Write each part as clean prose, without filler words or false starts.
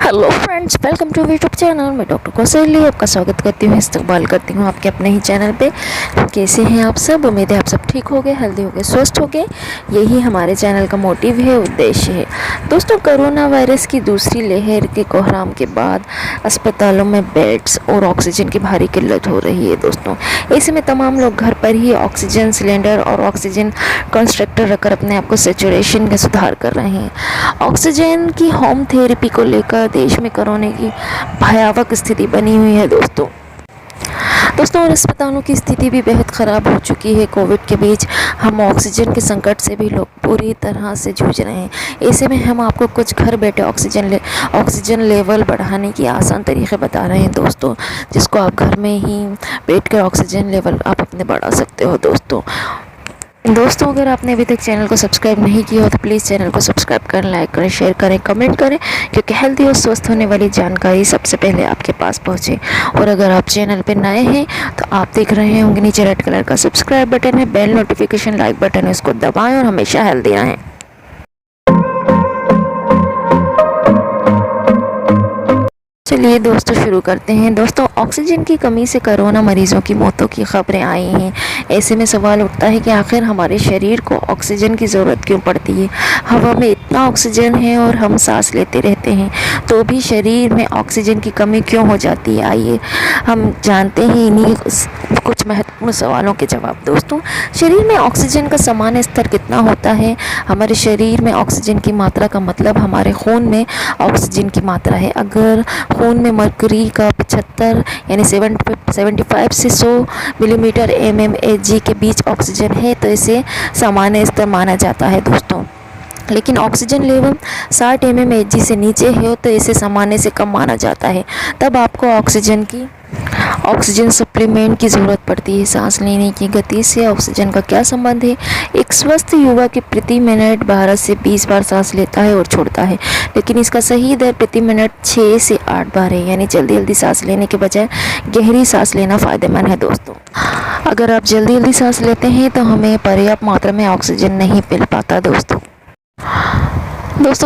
Hello friends, welcome to YouTube channel. मैं doctor Kaushali आपका स्वागत करती हूँ, इस्तकबाल करती हूँ आपके अपने ही चैनल पे। कैसे हैं आप सब? उम्मीद है आप सब ठीक हो गए, हेल्दी हो गए, स्वस्थ हो गए। यही हमारे चैनल का मोटिव है, उद्देश्य है। दोस्तों, कोरोना वायरस की दूसरी लहर के कोहराम के बाद अस्पतालों में बेड्स और ऑक्सीजन की भारी किल्लत हो रही है। दोस्तों, ऐसे में तमाम लोग घर पर ही ऑक्सीजन सिलेंडर और ऑक्सीजन कंस्ट्रक्टर रखकर अपने आप को सेचुरेशन का सुधार कर रहे हैं। ऑक्सीजन की होम थेरेपी को लेकर देश में कोरोना की भयावह स्थिति बनी हुई है। दोस्तों और अस्पतालों की स्थिति भी बेहद ख़राब हो चुकी है। कोविड के बीच हम ऑक्सीजन के संकट से भी लोग पूरी तरह से जूझ रहे हैं। ऐसे में हम आपको कुछ घर बैठे ऑक्सीजन लेवल बढ़ाने की आसान तरीक़े बता रहे हैं दोस्तों, जिसको आप घर में ही बैठकर ऑक्सीजन लेवल आप अपने बढ़ा सकते हो। दोस्तों, अगर आपने अभी तक चैनल को सब्सक्राइब नहीं किया हो तो प्लीज़ चैनल को सब्सक्राइब करें, लाइक करें, शेयर करें, कमेंट करें, क्योंकि हेल्दी और स्वस्थ होने वाली जानकारी सबसे पहले आपके पास पहुंचे। और अगर आप चैनल पे नए हैं तो आप देख रहे होंगे नीचे रेड कलर का सब्सक्राइब बटन है, बेल नोटिफिकेशन लाइक बटन है, उसको दबाएँ और हमेशा हेल्दी रहें। चलिए दोस्तों, शुरू करते हैं। दोस्तों, ऑक्सीजन की कमी से कोरोना मरीजों की मौतों की खबरें आई हैं। ऐसे में सवाल उठता है कि आखिर हमारे शरीर को ऑक्सीजन की ज़रूरत क्यों पड़ती है? हवा में इतना ऑक्सीजन है और हम सांस लेते रहते हैं, तो भी शरीर में ऑक्सीजन की कमी क्यों हो जाती है? आइए हम जानते हैं इन्हीं कुछ महत्वपूर्ण सवालों के जवाब। दोस्तों, शरीर में ऑक्सीजन का सामान्य स्तर कितना होता है? हमारे शरीर में ऑक्सीजन की मात्रा का मतलब हमारे खून में ऑक्सीजन की मात्रा है। अगर खून में मरकरी का 75 यानी 75 से 100 मिलीमीटर mmHg के बीच ऑक्सीजन है तो इसे सामान्य स्तर माना जाता है दोस्तों। लेकिन ऑक्सीजन लेवल 60 mmHg से नीचे हो तो इसे सामान्य से कम माना जाता है। तब आपको ऑक्सीजन सप्लीमेंट की ज़रूरत पड़ती है। सांस लेने की गति से ऑक्सीजन का क्या संबंध है? एक स्वस्थ युवा के प्रति मिनट 12 से 20 बार सांस लेता है और छोड़ता है, लेकिन इसका सही दर प्रति मिनट 6 से 8 बार है। यानी जल्दी सांस लेने के बजाय गहरी सांस लेना फ़ायदेमंद है दोस्तों। अगर आप जल्दी सांस लेते हैं तो हमें पर्याप्त मात्रा में ऑक्सीजन नहीं मिल पाता दोस्तों।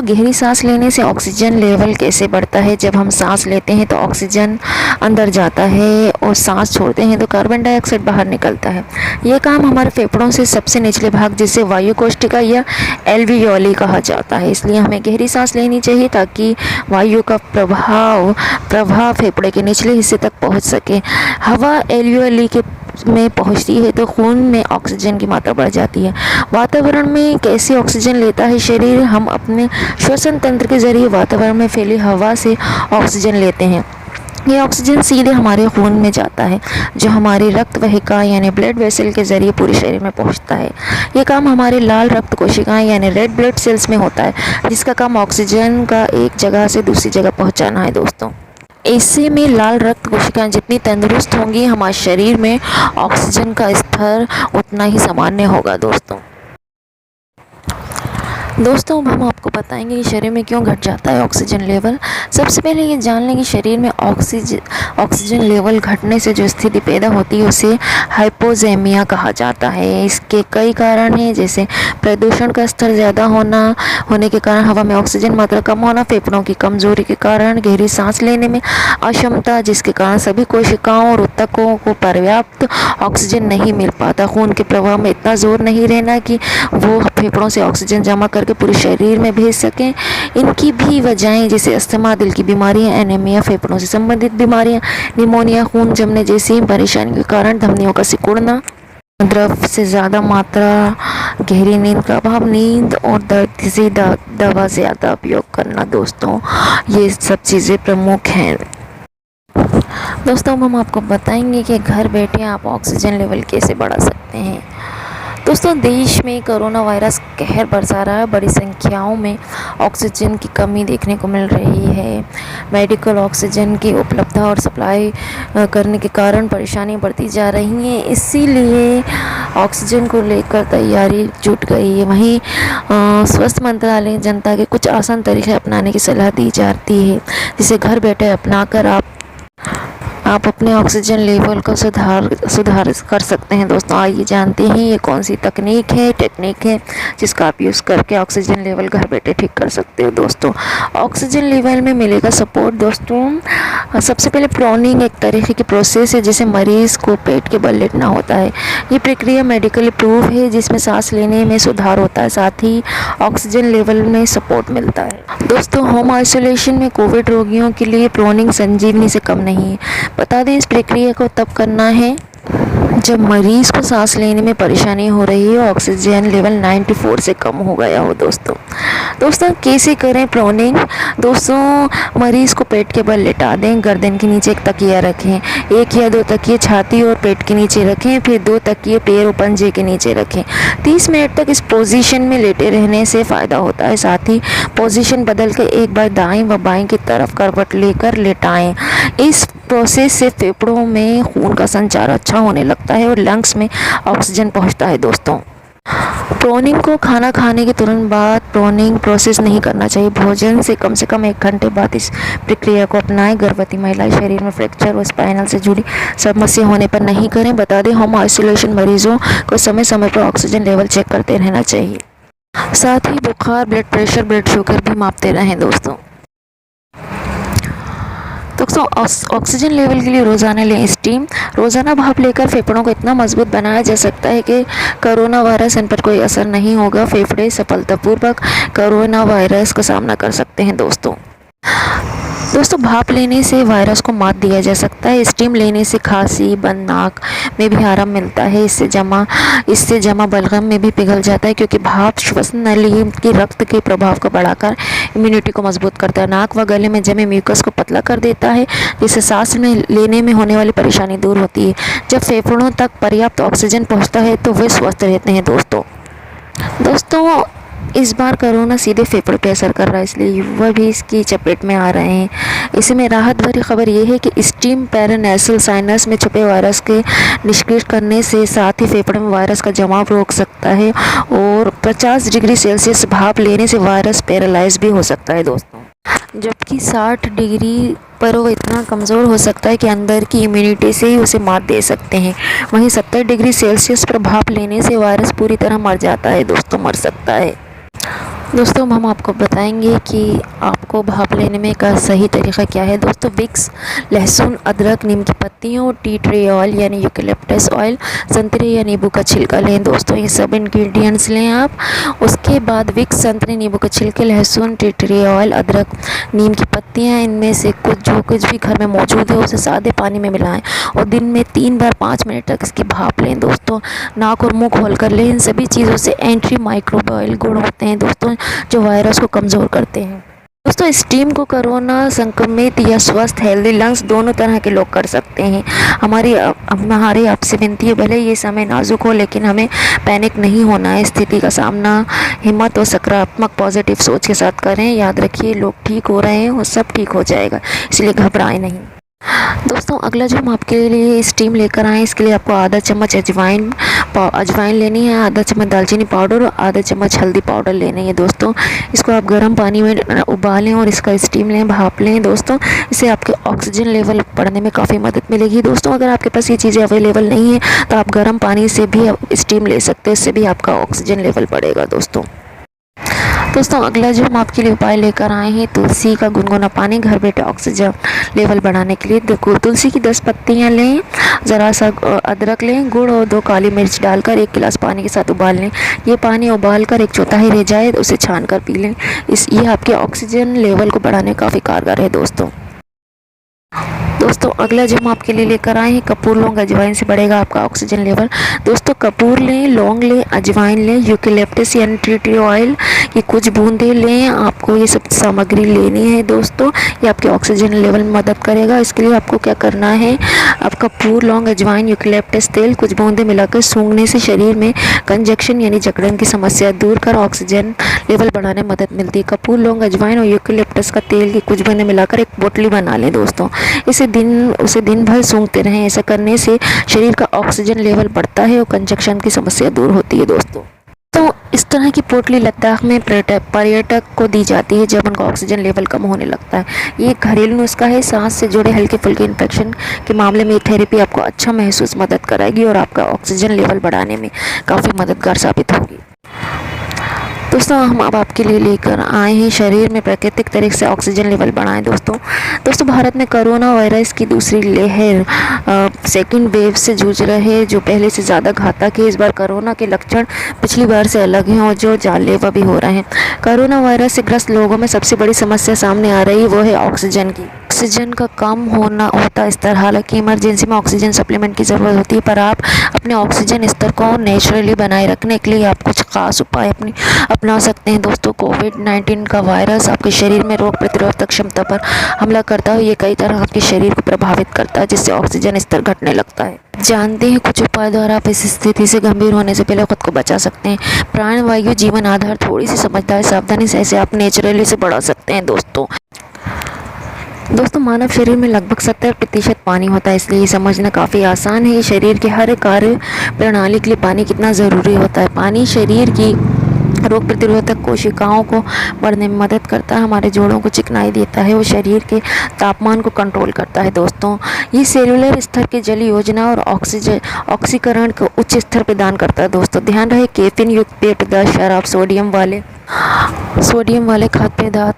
गहरी सांस लेने से ऑक्सीजन लेवल कैसे बढ़ता है? जब हम सांस लेते हैं तो ऑक्सीजन अंदर जाता है और सांस छोड़ते हैं तो कार्बन डाइऑक्साइड बाहर निकलता है। यह काम हमारे फेफड़ों से सबसे निचले भाग, जिसे वायु कोशिका या एल्वियोली कहा जाता है। इसलिए हमें गहरी सांस लेनी चाहिए ताकि वायु का प्रवाह फेफड़े के निचले हिस्से तक पहुँच सके। हवा एल्वियोली के में पहुंचती है तो खून में ऑक्सीजन की मात्रा बढ़ जाती है। वातावरण में कैसे ऑक्सीजन लेता है शरीर? हम अपने श्वसन तंत्र के जरिए वातावरण में फैली हवा से ऑक्सीजन लेते हैं। ये ऑक्सीजन सीधे हमारे खून में जाता है, जो हमारी रक्त वाहिका यानी ब्लड वेसल के जरिए पूरे शरीर में पहुंचता है। ये काम हमारे लाल रक्त कोशिकाएं यानी रेड ब्लड सेल्स में होता है, जिसका काम ऑक्सीजन का एक जगह से दूसरी जगह पहुँचाना है दोस्तों। ऐसे में लाल रक्त कोशिकाएं जितनी तंदुरुस्त होंगी, हमारे शरीर में ऑक्सीजन का स्तर उतना ही सामान्य होगा दोस्तों अब हम आपको बताएंगे कि शरीर में क्यों घट जाता है ऑक्सीजन लेवल। सबसे पहले ये जान लें कि शरीर में ऑक्सीजन लेवल घटने से जो स्थिति पैदा होती है उसे हाइपोजेमिया कहा जाता है। इसके कई कारण हैं, जैसे प्रदूषण का स्तर ज़्यादा होने के कारण हवा में ऑक्सीजन मात्रा कम होना, फेफड़ों की कमजोरी के कारण गहरी सांस लेने में अक्षमता, जिसके कारण सभी कोशिकाओं और ऊतकों को पर्याप्त ऑक्सीजन नहीं मिल पाता, खून के प्रवाह में इतना जोर नहीं रहना कि वो फेफड़ों से ऑक्सीजन जमा करके पूरे शरीर में भेज सकें। इनकी भी वजहें जैसे अस्थमा, दिल की बीमारियां, एनीमिया, फेफड़ों से संबंधित बीमारियां, निमोनिया, खून जमने जैसी परेशानियों के कारण धमनियों का सिकुड़ना, द्रव से ज़्यादा मात्रा, गहरी नींद का अभाव, नींद और दर्द से दवा ज़्यादा उपयोग करना दोस्तों, ये सब चीज़ें प्रमुख हैं। दोस्तों अब हम आपको बताएंगे कि घर बैठे आप ऑक्सीजन लेवल कैसे बढ़ा सकते हैं। दोस्तों, देश में कोरोना वायरस कहर बरसा रहा है। बड़ी संख्याओं में ऑक्सीजन की कमी देखने को मिल रही है। मेडिकल ऑक्सीजन की उपलब्धता और सप्लाई करने के कारण परेशानियां बढ़ती जा रही हैं, इसीलिए ऑक्सीजन को लेकर तैयारी जुट गई है। वहीं स्वास्थ्य मंत्रालय जनता के कुछ आसान तरीके अपनाने की सलाह दी जाती है, जिसे घर बैठे अपनाकर आप अपने ऑक्सीजन लेवल को सुधार कर सकते हैं दोस्तों। आइए जानते हैं ये कौन सी टेक्निक है जिसका आप यूज़ करके ऑक्सीजन लेवल घर बैठे ठीक कर सकते हो दोस्तों। ऑक्सीजन लेवल में मिलेगा सपोर्ट दोस्तों। सबसे पहले प्रोनिंग एक तरीके की प्रोसेस है जिसे मरीज़ को पेट के बल लेटना होता है। ये प्रक्रिया मेडिकली प्रूव है जिसमें सांस लेने में सुधार होता है, साथ ही ऑक्सीजन लेवल में सपोर्ट मिलता है दोस्तों। होम आइसोलेशन में कोविड रोगियों के लिए प्रोनिंग संजीवनी से कम नहीं है। बता दें इस प्रक्रिया को तब करना है जब मरीज़ को सांस लेने में परेशानी हो रही है, ऑक्सीजन लेवल 94 से कम हो गया हो दोस्तों कैसे करें प्रोनिंग दोस्तों। मरीज़ को पेट के बल लेटा दें, गर्दन के नीचे एक तकिया रखें, 1 या 2 तकिए छाती और पेट के नीचे रखें, फिर 2 तकिए पैर और पंजे के नीचे रखें। 30 मिनट तक इस पोजीशन में लेटे रहने से फ़ायदा होता है। साथ ही पोजीशन बदल कर एक बार दाएं व बाएं की तरफ करवट लेकर लेटाएं। इस प्रोसेस से फेफड़ों में खून का संचार अच्छा होने लगता है और लंग्स में ऑक्सीजन पहुंचता है दोस्तों। प्रोनिंग को खाना खाने के तुरंत बाद प्रोनिंग प्रोसेस नहीं करना चाहिए। भोजन से कम 1 घंटे बाद इस प्रक्रिया को अपनाएं। गर्भवती महिलाएं शरीर में फ्रैक्चर और स्पाइनल से जुड़ी समस्या होने पर नहीं करें। बता दें होम आइसोलेशन मरीजों को समय समय पर ऑक्सीजन लेवल चेक करते रहना चाहिए। साथ ही बुखार, ब्लड प्रेशर, ब्लड शुगर भी मापते रहें दोस्तों। ऑक्सीजन लेवल के लिए रोज़ाना लें स्टीम। रोज़ाना भाप लेकर फेफड़ों को इतना मजबूत बनाया जा सकता है कि कोरोना वायरस इन पर कोई असर नहीं होगा। फेफड़े सफलतापूर्वक कोरोना वायरस का सामना कर सकते हैं दोस्तों। भाप लेने से वायरस को मात दिया जा सकता है। स्टीम लेने से खांसी, बंद नाक में भी आराम मिलता है। इससे जमा बलगम में भी पिघल जाता है, क्योंकि भाप श्वसन नली की रक्त के प्रभाव को बढ़ाकर इम्यूनिटी को मजबूत करता है। नाक व गले में जमे म्यूकस को पतला कर देता है, जिससे सांस लेने में होने वाली परेशानी दूर होती है। जब फेफड़ों तक पर्याप्त ऑक्सीजन पहुँचता है तो वे स्वस्थ रहते हैं दोस्तों। इस बार कोरोना सीधे फेफड़े पर असर कर रहा है, इसलिए युवा भी इसकी चपेट में आ रहे हैं। इसमें राहत भरी खबर यह है कि स्टीम पैरानेसल साइनस में छुपे वायरस के निष्क्रिय करने से साथ ही फेफड़े में वायरस का जमाव रोक सकता है, और 50 डिग्री सेल्सियस भाप लेने से वायरस पैरालाइज भी हो सकता है दोस्तों। जबकि 60 डिग्री पर वो इतना कमज़ोर हो सकता है कि अंदर की इम्यूनिटी से ही उसे मात दे सकते हैं। वहीं 70 डिग्री सेल्सियस पर भाप लेने से वायरस पूरी तरह मर जाता है मर सकता है दोस्तों। हम आपको बताएंगे कि आपको भाप लेने में का सही तरीका क्या है दोस्तों। विक्स, लहसुन, अदरक, नीम की पत्तियों, टी ट्री ऑयल यानी यूकेलिप्टस ऑयल, संतरे या नींबू का छिलका लें दोस्तों। ये सब इंग्रेडिएंट्स लें आप। उसके बाद विक्स, संतरे, नींबू के छिलके, लहसुन, टी ट्री ऑयल, अदरक, नीम की पत्तियाँ, इनमें से जो कुछ भी घर में मौजूद है उसे सादे पानी में मिलाएं और दिन में 3 बार 5 मिनट तक इसकी भाप लें दोस्तों। नाक और मुँह खोल कर लें। इन सभी चीज़ों से एंटी माइक्रोबायल गुण होते हैं दोस्तों, जो वायरस को कमज़ोर करते हैं दोस्तों। स्टीम को कोरोना संक्रमित या स्वस्थ हेल्दी लंग्स दोनों तरह के लोग कर सकते हैं। हमारी आपसे विनती है, भले ये समय नाजुक हो लेकिन हमें पैनिक नहीं होना है। स्थिति का सामना हिम्मत और सकारात्मक पॉजिटिव सोच के साथ करें। याद रखिए, लोग ठीक हो रहे हैं और सब ठीक हो जाएगा, इसलिए घबराएं नहीं दोस्तों। अगला जो हम आपके लिए स्टीम लेकर आए, इसके लिए आपको आधा चम्मच अजवाइन लेनी है, आधा चम्मच दालचीनी पाउडर और आधा चम्मच हल्दी पाउडर लेनी है दोस्तों। इसको आप गर्म पानी में उबालें और इसका स्टीम लें, भाप लें दोस्तों। इससे आपके ऑक्सीजन लेवल बढ़ने में काफ़ी मदद मिलेगी दोस्तों। अगर आपके पास ये चीज़ें अवेलेबल नहीं है तो आप गर्म पानी से भी स्टीम ले सकते हैं, इससे भी आपका ऑक्सीजन लेवल बढ़ेगा दोस्तों। अगला जो हम आपके लिए उपाय लेकर आए हैं, तुलसी का गुनगुना पानी घर बैठे ऑक्सीजन लेवल बढ़ाने के लिए। देखो, तुलसी की 10 पत्तियाँ लें, ज़रा सा अदरक लें, गुड़ और 2 काली मिर्च डालकर 1 गिलास पानी के साथ उबाल लें। ये पानी उबाल कर 1/4 रह जाए तो उसे छान कर पी लें। ये आपके ऑक्सीजन लेवल को बढ़ाने काफ़ी कारगर है दोस्तों। अगला जो हम आपके लिए लेकर आए हैं, कपूर, लौंग, अजवाइन से बढ़ेगा आपका ऑक्सीजन लेवल दोस्तों। कपूर लें, लौंग लें, अजवाइन लें, यूकेलिप्टस यानी टी ट्री ऑयल ये कुछ बूंदे लें। आपको ये सब सामग्री लेनी है दोस्तों, ये आपके ऑक्सीजन लेवल में मदद करेगा। इसके लिए आपको क्या करना है, आप कपूर, लौंग, अजवाइन, यूकेलिप्टस तेल कुछ बूंदे मिलाकर सूंघने से शरीर में कंजक्शन यानी जकड़न की समस्या दूर कर ऑक्सीजन लेवल बढ़ाने में मदद मिलती है। कपूर, लौंग, अजवाइन और यूकेलिप्टस का तेल की कुछ बूंदे मिलाकर एक बोतली बना लें दोस्तों। उसे दिन भर सूंघते रहें। ऐसा करने से शरीर का ऑक्सीजन लेवल बढ़ता है और कंजक्शन की समस्या दूर होती है दोस्तों। दोस्तों इस तरह की पोटली लद्दाख में पर्यटक को दी जाती है जब उनका ऑक्सीजन लेवल कम होने लगता है। ये एक घरेलू नुस्खा है। सांस से जुड़े हल्के फुल्के इन्फेक्शन के मामले में ये थेरेपी आपको अच्छा महसूस मदद कराएगी और आपका ऑक्सीजन लेवल बढ़ाने में काफ़ी मददगार साबित होगी। दोस्तों हम अब आपके लिए लेकर आए हैं शरीर में प्राकृतिक तरीके से ऑक्सीजन लेवल बढ़ाएं। दोस्तों भारत में कोरोना वायरस की दूसरी लहर सेकंड वेव से जूझ रहे हैं जो पहले से ज़्यादा घातक है। इस बार कोरोना के लक्षण पिछली बार से अलग हैं और जो जानलेवा भी हो रहे हैं। कोरोना वायरस से ग्रस्त लोगों में सबसे बड़ी समस्या सामने आ रही है वो है ऑक्सीजन की। ऑक्सीजन का कम होना होता इस तरह, हालांकि इमरजेंसी में ऑक्सीजन सप्लीमेंट की ज़रूरत होती है, पर आप अपने ऑक्सीजन स्तर को नेचुरली बनाए रखने के लिए आप कुछ खास उपाय अपना सकते हैं। दोस्तों कोविड-19 का वायरस आपके शरीर में रोग प्रतिरोधक क्षमता पर हमला करता है। ये कई तरह आपके शरीर को प्रभावित करता है जिससे ऑक्सीजन स्तर घटने लगता है। जानते हैं कुछ उपाय द्वारा आप इस स्थिति से गंभीर होने से पहले खुद को बचा सकते हैं। प्राणवायु जीवन आधार थोड़ी सी समझदारी सावधानी से ऐसे आप नेचुरली से बढ़ा सकते हैं। दोस्तों मानव शरीर में लगभग 70% पानी होता है, इसलिए ये समझना काफ़ी आसान है। शरीर के हर कार्य प्रणाली के लिए पानी कितना ज़रूरी होता है। पानी शरीर की रोग प्रतिरोधक कोशिकाओं को बढ़ने में मदद करता है, हमारे जोड़ों को चिकनाई देता है, वो शरीर के तापमान को कंट्रोल करता है। दोस्तों ये सेलुलर स्तर के जल योजना और ऑक्सीकरण को उच्च स्तर प्रदान करता है। दोस्तों ध्यान रहे कैफीन युक्त पेय पदार्थ, शराब, सोडियम वाले खाद्य पदार्थ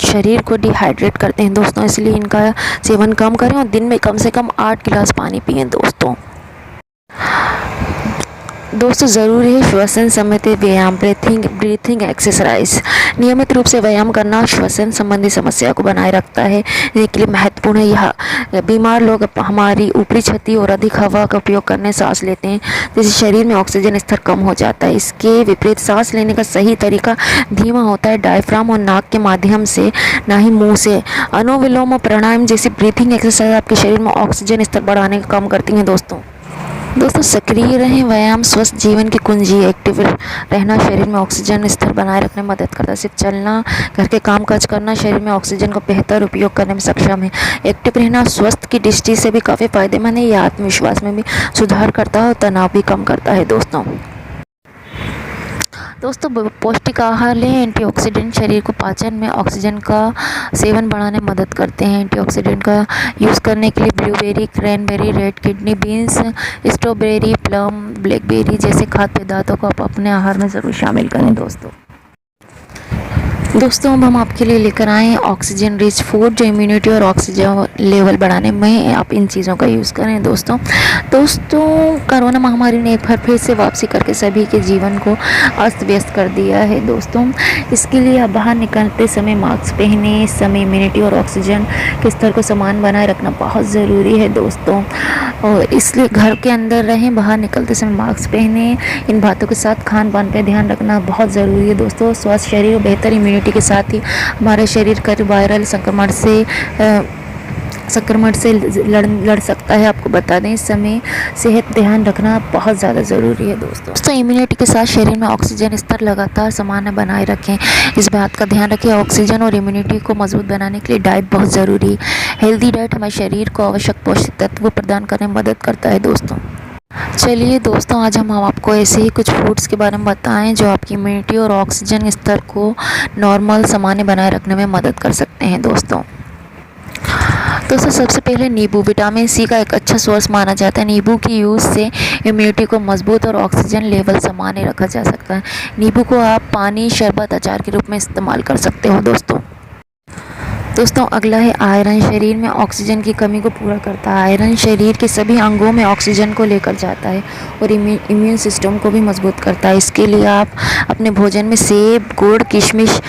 शरीर को डिहाइड्रेट करते हैं। दोस्तों इसलिए इनका सेवन कम करें और दिन में कम से कम 8 गिलास पानी पिएं। दोस्तों ज़रूरी है श्वसन संबंधी व्यायाम, ब्रीथिंग एक्सरसाइज। नियमित रूप से व्यायाम करना श्वसन संबंधी समस्या को बनाए रखता है, इसके लिए महत्वपूर्ण है। यह बीमार लोग हमारी ऊपरी छाती और अधिक हवा का उपयोग करने सांस लेते हैं, जिससे शरीर में ऑक्सीजन स्तर कम हो जाता है। इसके विपरीत सांस लेने का सही तरीका धीमा होता है, डायफ्राम और नाक के माध्यम से, ना ही मुँह से। अनुलोम प्राणायाम जैसी ब्रीथिंग एक्सरसाइज आपके शरीर में ऑक्सीजन स्तर बढ़ाने का काम करती हैं। दोस्तों सक्रिय रहें। व्यायाम स्वस्थ जीवन की कुंजी है। एक्टिव रहना शरीर में ऑक्सीजन स्तर बनाए रखने में मदद करता है। सिर्फ चलना, घर के काम काज करना शरीर में ऑक्सीजन का बेहतर उपयोग करने में सक्षम है। एक्टिव रहना स्वास्थ्य की दृष्टि से भी काफ़ी फायदेमंद है। यह आत्मविश्वास में भी सुधार करता है और तनाव भी कम करता है। दोस्तों पौष्टिक आहार लें। एंटीऑक्सीडेंट शरीर को पाचन में ऑक्सीजन का सेवन बढ़ाने में मदद करते हैं। एंटीऑक्सीडेंट का यूज़ करने के लिए blueberry, cranberry, red kidney beans, strawberry, plum, blackberry जैसे खाद्य पदार्थों को आप अपने आहार में ज़रूर शामिल करें। दोस्तों अब हम आपके लिए लेकर आए हैं ऑक्सीजन रिच फूड जो इम्यूनिटी और ऑक्सीजन लेवल बढ़ाने में आप इन चीज़ों का यूज़ करें। दोस्तों कोरोना महामारी ने एक बार फिर से वापसी करके सभी के जीवन को अस्त व्यस्त कर दिया है। दोस्तों इसके लिए आप बाहर निकलते समय मास्क पहने। इस समय इम्यूनिटी और ऑक्सीजन के स्तर को समान बनाए रखना बहुत ज़रूरी है। दोस्तों और इसलिए घर के अंदर रहें, बाहर निकलते समय मास्क पहने। इन बातों के साथ खान पान पर ध्यान रखना बहुत ज़रूरी है। दोस्तों स्वस्थ शरीर और बेहतर इम्यूनिटी के साथ ही हमारे शरीर का वायरल संक्रमण से लड़ सकता है। आपको बता दें इस समय सेहत ध्यान रखना बहुत ज़्यादा ज़रूरी है। दोस्तों इम्यूनिटी के साथ शरीर में ऑक्सीजन स्तर लगातार सामान्य बनाए रखें, इस बात का ध्यान रखें। ऑक्सीजन और इम्यूनिटी को मजबूत बनाने के लिए डाइट बहुत ज़रूरी है। हेल्दी डाइट हमारे शरीर को आवश्यक पौष्टिक तत्व प्रदान करने में मदद करता है। चलिए दोस्तों आज हम आपको ऐसे ही कुछ फूड्स के बारे में बताएं जो आपकी इम्यूनिटी और ऑक्सीजन स्तर को नॉर्मल सामान्य बनाए रखने में मदद कर सकते हैं। दोस्तों सबसे पहले नींबू विटामिन सी का एक अच्छा सोर्स माना जाता है। नींबू की यूज़ से इम्यूनिटी को मजबूत और ऑक्सीजन लेवल सामान्य रखा जा सकता है। नींबू को आप पानी, शरबत, अचार के रूप में इस्तेमाल कर सकते हो। दोस्तों अगला है आयरन। शरीर में ऑक्सीजन की कमी को पूरा करता है। आयरन शरीर के सभी अंगों में ऑक्सीजन को लेकर जाता है और इम्यून सिस्टम को भी मजबूत करता है। इसके लिए आप अपने भोजन में सेब, गुड़, किशमिश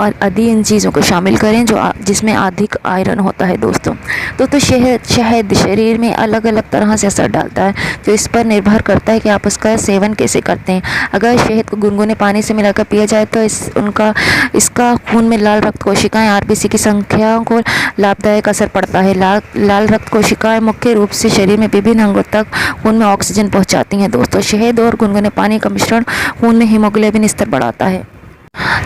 आदि इन चीज़ों को शामिल करें जिसमें अधिक आयरन होता है। दोस्तों शहद शरीर में अलग अलग तरह से असर डालता है, तो इस पर निर्भर करता है कि आप उसका सेवन कैसे करते हैं। अगर शहद को गुनगुने पानी से मिलाकर पिया जाए तो इसका खून में लाल रक्त कोशिकाएं आरबीसी की संख्या को लाभदायक असर पड़ता है। लाल रक्त कोशिकाएं मुख्य रूप से शरीर में विभिन्न अंगों तक खून में ऑक्सीजन पहुंचाती हैं। दोस्तों शहद और गुनगुने पानी का मिश्रण खून में हीमोग्लोबिन स्तर बढ़ाता है,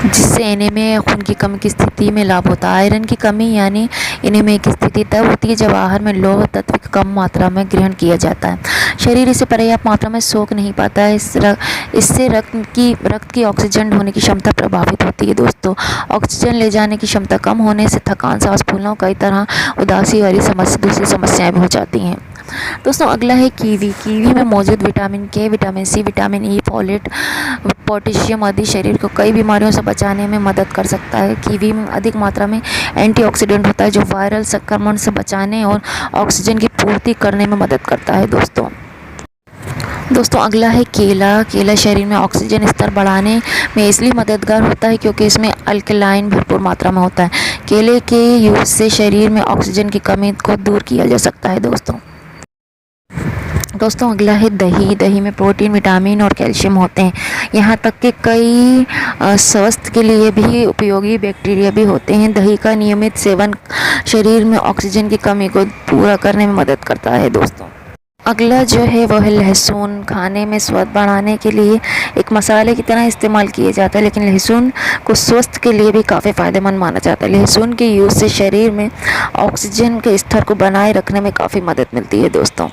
जिससे एनीमिया खून की कमी की स्थिति में लाभ होता है। आयरन की कमी यानी एनीमिया की स्थिति तब होती है जब आहार में लौह तत्व कम मात्रा में ग्रहण किया जाता है। शरीर इसे पर्याप्त मात्रा में सोख नहीं पाता है। इससे रक्त की ऑक्सीजन ढोने की क्षमता प्रभावित होती है दोस्तों। ऑक्सीजन ले जाने की क्षमता कम होने से थकान, सांस फूलना और कई तरह उदासी वाली दूसरी समस्याएं भी हो जाती हैं। दोस्तों अगला है कीवी। कीवी में मौजूद vitamin K, vitamin C, vitamin E, folate, potassium आदि शरीर को कई बीमारियों से बचाने में मदद कर सकता है। कीवी में अधिक मात्रा में एंटीऑक्सीडेंट होता है जो वायरल संक्रमण से बचाने और ऑक्सीजन की पूर्ति करने में मदद करता है दोस्तों अगला है केला। केला शरीर में ऑक्सीजन स्तर बढ़ाने में इसलिए मददगार होता है क्योंकि इसमें अल्कलाइन भरपूर मात्रा में होता है। केले के यूज से शरीर में ऑक्सीजन की कमी को दूर किया जा सकता है दोस्तों अगला है दही। दही में प्रोटीन, विटामिन और कैल्शियम होते हैं। यहाँ तक कि कई स्वास्थ्य के लिए भी उपयोगी बैक्टीरिया भी होते हैं। दही का नियमित सेवन शरीर में ऑक्सीजन की कमी को पूरा करने में मदद करता है दोस्तों। अगला जो है वो है लहसुन। खाने में स्वाद बढ़ाने के लिए एक मसाले की तरह इस्तेमाल किया जाता है, लेकिन लहसुन को स्वास्थ्य के लिए भी काफ़ी फ़ायदेमंद माना जाता है। लहसुन के यूज़ से शरीर में ऑक्सीजन के स्तर को बनाए रखने में काफ़ी मदद मिलती है दोस्तों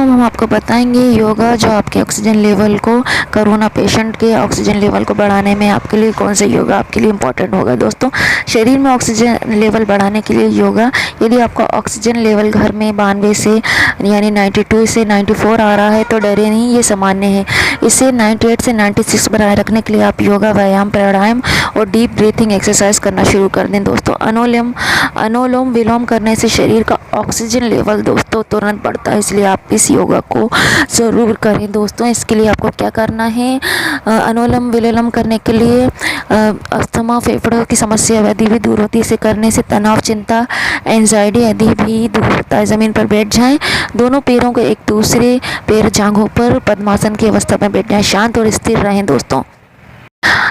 हम आपको बताएंगे योगा जो आपके ऑक्सीजन लेवल को, कोरोना पेशेंट के ऑक्सीजन लेवल को बढ़ाने में आपके लिए कौन सा योगा आपके लिए इम्पोर्टेंट होगा। दोस्तों शरीर में ऑक्सीजन लेवल बढ़ाने के लिए योगा, यदि आपका ऑक्सीजन लेवल घर में 92 से यानी 92 से 94 आ रहा है तो डरे नहीं, ये सामान्य है। इसे 98 से 96 बनाए रखने के लिए आप योगा, व्यायाम, प्राणायाम और डीप ब्रीथिंग एक्सरसाइज करना शुरू कर दें दोस्तों। अनुलोम विलोम करने से शरीर का ऑक्सीजन लेवल दोस्तों तुरंत बढ़ता है, इसलिए आप इस योगा को ज़रूर करें दोस्तों। इसके लिए आपको क्या करना है, अनुलोम विलोम करने के लिए अस्थमा, फेफड़ों की समस्या आदि भी दूर होती है। इसे करने से तनाव, चिंता, एंजाइटी आदि भी दूर होता है। ज़मीन पर बैठ जाएं, दोनों पैरों को एक दूसरे पैर जांघों पर पद्मासन की अवस्था में बैठ जाएं, शांत और स्थिर रहें दोस्तों।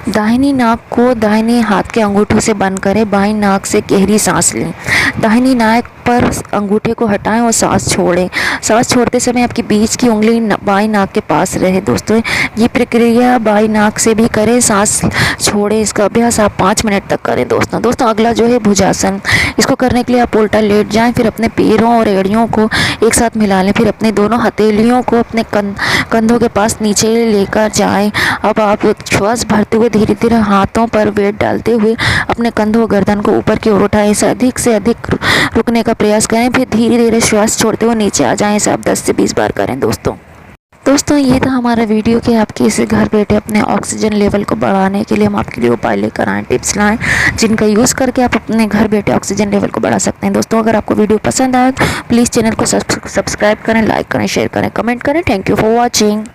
दाहिनी नाक को दाहिने हाथ के अंगूठे से बंद करें, बाईं नाक से गहरी सांस लें। दाहिनी नाक पर अंगूठे को हटाएं और सांस छोड़ें। सांस छोड़ते समय आपकी बीच की उंगली बाईं नाक के पास रहे दोस्तों। ये प्रक्रिया बाईं नाक से भी करें, सांस छोड़ें। इसका अभ्यास आप 5 मिनट तक करें दोस्तों अगला जो है भुजासन। इसको करने के लिए आप उल्टा लेट जाएं, फिर अपने पैरों और एड़ियों को एक साथ मिला लें, फिर अपने दोनों हथेलियों को अपने कंधों के पास नीचे लेकर जाएं। अब आप श्वास भरते हुए धीरे धीरे हाथों पर वेट डालते हुए अपने कंधों और गर्दन को ऊपर की ओर उठाएं। इसे अधिक से अधिक रुकने का प्रयास करें, फिर धीरे धीरे श्वास छोड़ते हुए नीचे आ जाएं। इसे आप 10 से 20 बार करें दोस्तों ये था हमारा वीडियो कि आप कैसे घर बैठे अपने ऑक्सीजन लेवल को बढ़ाने के लिए हम आपके लिए उपाय लेकर आएँ, टिप्स लाएँ, जिनका यूज़ करके आप अपने घर बैठे ऑक्सीजन लेवल को बढ़ा सकते हैं। दोस्तों अगर आपको वीडियो पसंद आए तो प्लीज़ चैनल को सब्सक्राइब करें, लाइक करें, शेयर करें, कमेंट करें। Thank you for watching.